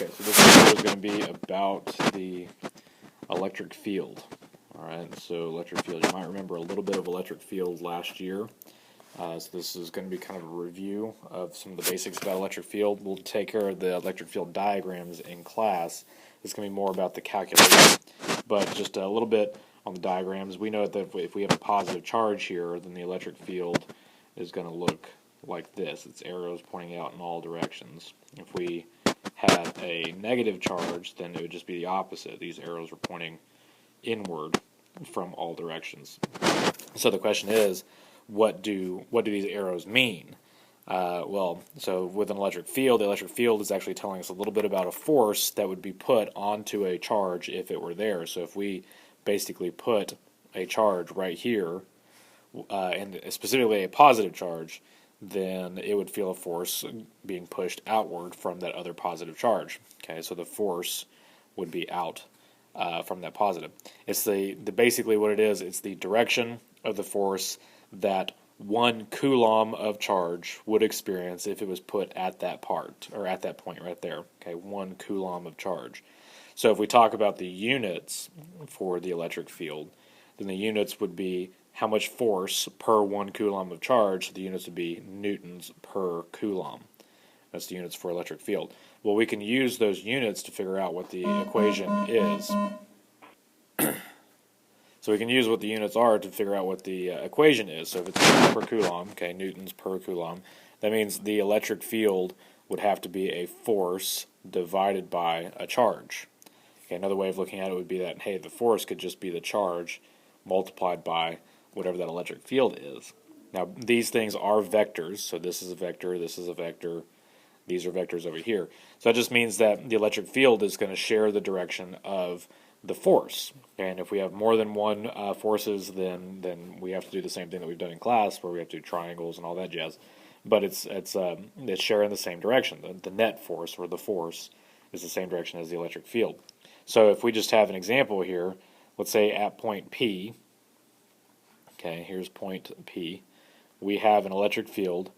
Okay, so this video is going to be about the electric field. Alright, so electric field. You might remember a little bit of electric field last year. So this is going to be kind of a review of some of the basics about electric field. We'll take care of the electric field diagrams in class. It's going to be more about the calculation, but just a little bit on the diagrams. We know that if we have a positive charge here, then the electric field is going to look like this. It's arrows pointing out in all directions. If we had a negative charge, then it would just be the opposite. These arrows are pointing inward from all directions. So the question is, what do these arrows mean? So with an electric field, the electric field is actually telling us a little bit about a force that would be put onto a charge if it were there. So if we basically put a charge right here, and specifically a positive charge, then it would feel a force being pushed outward from that other positive charge. Okay, so the force would be out from that positive. It's basically what it is. It's the direction of the force that 1 coulomb of charge would experience if it was put at that part, or at that point right there. Okay, 1 coulomb of charge. So if we talk about the units for the electric field, then the units would be how much force per 1 coulomb of charge. The units would be newtons per coulomb. That's the units for electric field. Well, we can use those units to figure out what the equation is. So we can use what the units are to figure out what the equation is. So if it's newtons per coulomb, okay, newtons per coulomb, that means the electric field would have to be a force divided by a charge. Okay, another way of looking at it would be that, hey, the force could just be the charge multiplied by whatever that electric field is. Now, these things are vectors, so this is a vector, this is a vector, these are vectors over here. So that just means that the electric field is going to share the direction of the force. And if we have more than one forces, then we have to do the same thing that we've done in class, where we have to do triangles and all that jazz. But it's sharing the same direction. The net force, or the force, is the same direction as the electric field. So if we just have an example here, let's say at point P, okay, here's point P, we have an electric field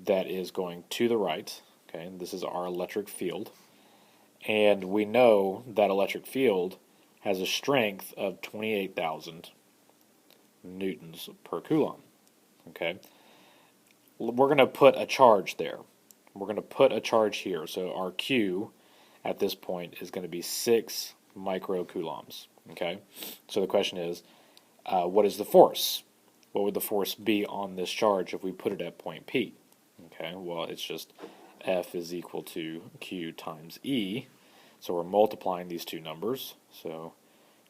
that is going to the right. Okay, this is our electric field. And we know that electric field has a strength of 28,000 newtons per coulomb. Okay, we're going to put a charge there. We're going to put a charge here. So our Q at this point is going to be 6 microcoulombs. Okay, so the question is, what is the force? What would the force be on this charge if we put it at point P? Okay, well, it's just F is equal to Q times E. So we're multiplying these two numbers. So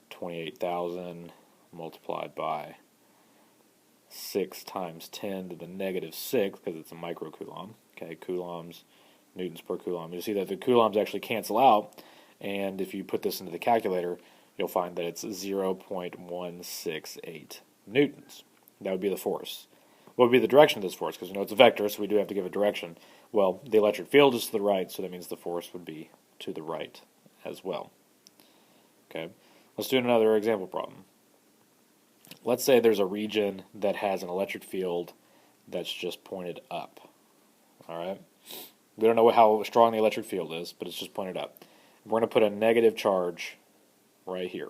28,000 multiplied by 6 times 10 to the negative 6, because it's a microcoulomb. Okay, coulombs, newtons per coulomb. You'll see that the coulombs actually cancel out, and if you put this into the calculator, you'll find that it's 0.168 newtons. That would be the force. What would be the direction of this force? Because we know it's a vector, so we do have to give a direction. Well, the electric field is to the right, so that means the force would be to the right as well. Okay, let's do another example problem. Let's say there's a region that has an electric field that's just pointed up. Alright? We don't know how strong the electric field is, but it's just pointed up. We're going to put a negative charge right here.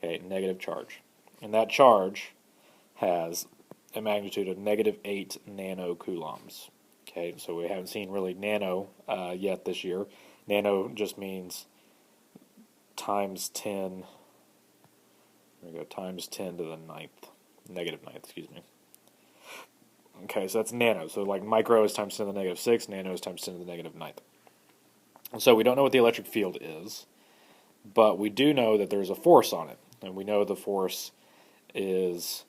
Okay, negative charge. And that charge has a magnitude of negative 8 nanocoulombs. Okay, so we haven't seen really nano yet this year. Nano just means times 10, there we go, times 10 to the negative ninth, excuse me. Okay, so that's nano. So like micro is times 10 to the negative 6, nano is times 10 to the negative ninth. So we don't know what the electric field is, but we do know that there's a force on it. And we know the force is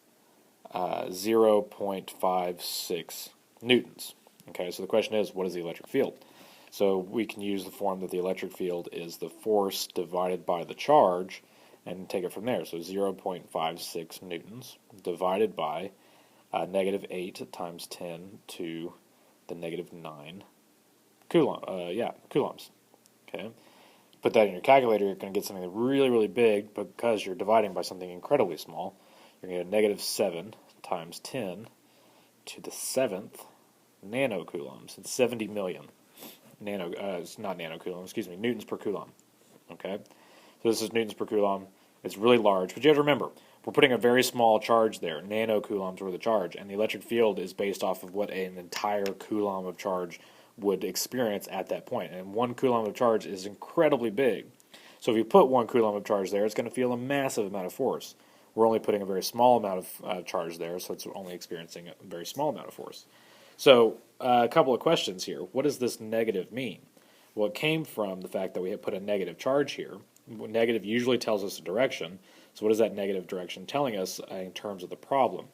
0.56 newtons. Okay, so the question is, what is the electric field? So we can use the form that the electric field is the force divided by the charge and take it from there. So 0.56 newtons divided by negative 8 times 10 to the negative 9 coulombs. Okay, put that in your calculator, you're going to get something really, really big, but because you're dividing by something incredibly small, you're going to get a negative 7 times 10 to the 7th nanocoulombs. It's 70 million. it's not nanocoulomb, excuse me, newtons per coulomb. Okay, so this is newtons per coulomb. It's really large, but you have to remember, we're putting a very small charge there, nanocoulombs worth of charge, and the electric field is based off of what an entire coulomb of charge would experience at that point. And 1 coulomb of charge is incredibly big. So if you put 1 coulomb of charge there, it's going to feel a massive amount of force. We're only putting a very small amount of charge there, so it's only experiencing a very small amount of force. So a couple of questions here. What does this negative mean? Well, it came from the fact that we had put a negative charge here. Negative usually tells us a direction. So what is that negative direction telling us in terms of the problem?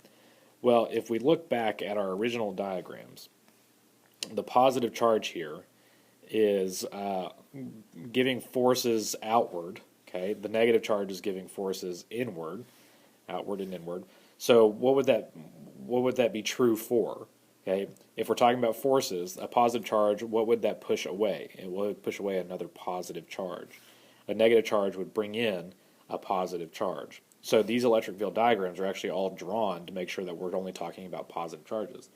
Well, if we look back at our original diagrams, the positive charge here is giving forces outward. Okay, the negative charge is giving forces inward, outward and inward. So what would that be true for? Okay, if we're talking about forces, a positive charge, what would that push away? It would push away another positive charge. A negative charge would bring in a positive charge. So these electric field diagrams are actually all drawn to make sure that we're only talking about positive charges.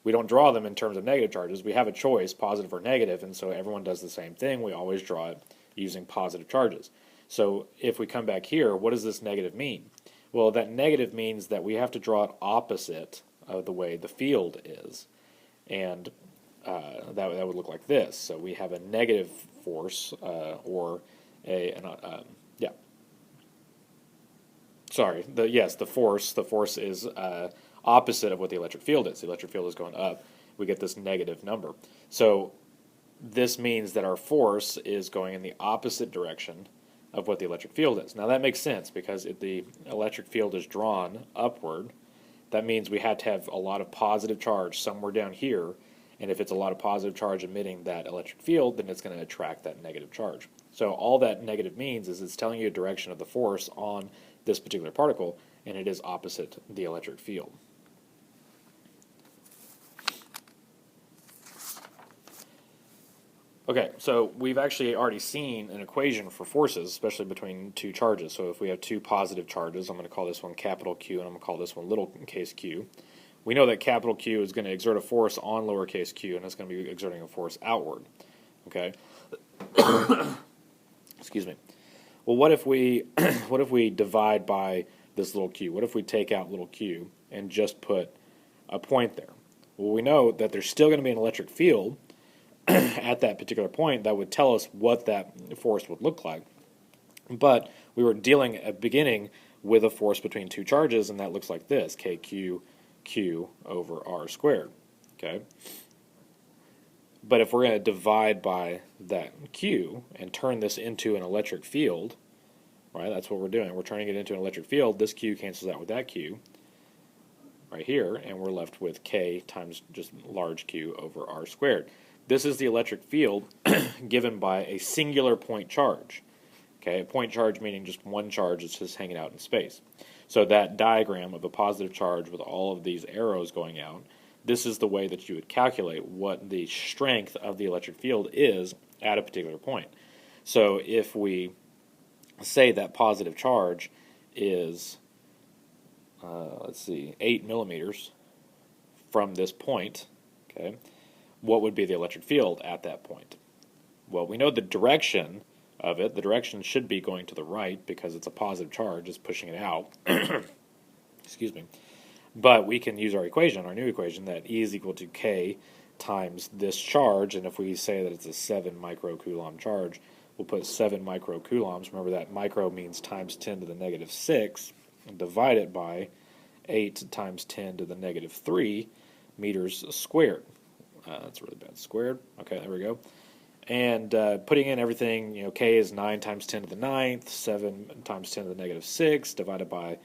We don't draw them in terms of negative charges. We have a choice, positive or negative, and so everyone does the same thing. We always draw it using positive charges. So if we come back here, what does this negative mean? Well, that negative means that we have to draw it opposite of the way the field is. And that would look like this. So we have a negative force, or the force. The force is opposite of what the electric field is. The electric field is going up. We get this negative number. So this means that our force is going in the opposite direction of what the electric field is. Now that makes sense because if the electric field is drawn upward, that means we have to have a lot of positive charge somewhere down here, and if it's a lot of positive charge emitting that electric field, then it's going to attract that negative charge. So all that negative means is it's telling you a direction of the force on this particular particle, and it is opposite the electric field. Okay, so we've actually already seen an equation for forces, especially between two charges. So if we have two positive charges, I'm going to call this one capital Q, and I'm going to call this one little case q. We know that capital Q is going to exert a force on lowercase q, and it's going to be exerting a force outward. Okay? Excuse me. Well, what if we divide by this little q? What if we take out little q and just put a point there? Well, we know that there's still going to be an electric field at that particular point that would tell us what that force would look like. But we were dealing at the beginning with a force between two charges, and that looks like this, kq q over r squared. Okay. But if we're going to divide by that q and turn this into an electric field, right, that's what we're doing. We're turning it into an electric field. This q cancels out with that q right here, and we're left with k times just large Q over r squared. This is the electric field given by a singular point charge. Okay, a point charge meaning just one charge that's just hanging out in space. So that diagram of a positive charge with all of these arrows going out, this is the way that you would calculate what the strength of the electric field is at a particular point. So if we say that positive charge is, 8 millimeters from this point, okay, what would be the electric field at that point? Well, we know the direction of it. The direction should be going to the right because it's a positive charge. It's pushing it out. Excuse me. But we can use our equation, our new equation, that E is equal to K times this charge. And if we say that it's a 7 microcoulomb charge, we'll put 7 microcoulombs. Remember that micro means times 10 to the negative 6. And divide it by 8 times 10 to the negative 3 meters squared. That's really bad. Squared. Okay, there we go. And putting in everything, K is 9 times 10 to the 9th, 7 times 10 to the negative 6, divided by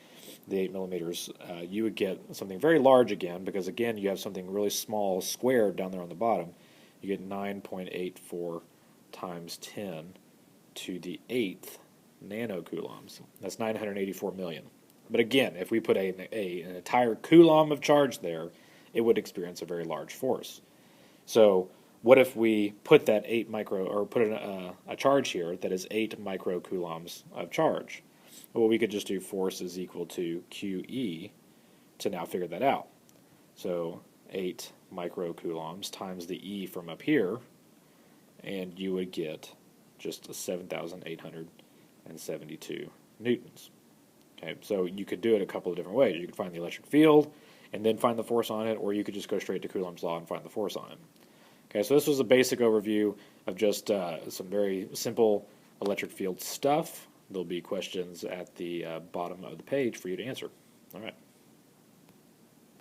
the 8 millimeters, you would get something very large again, because again, you have something really small squared down there on the bottom. You get 9.84 times 10 to the 8th nanocoulombs. That's 984 million. But again, if we put an entire coulomb of charge there, it would experience a very large force. So what if we put that put a charge here that is 8 microcoulombs of charge? Well, we could just do force is equal to QE to now figure that out. So 8 microcoulombs times the E from up here and you would get just 7,872 newtons. Okay, so you could do it a couple of different ways. You could find the electric field and then find the force on it, or you could just go straight to Coulomb's law and find the force on it. Okay, so this was a basic overview of just some very simple electric field stuff. There'll be questions at the bottom of the page for you to answer. All right.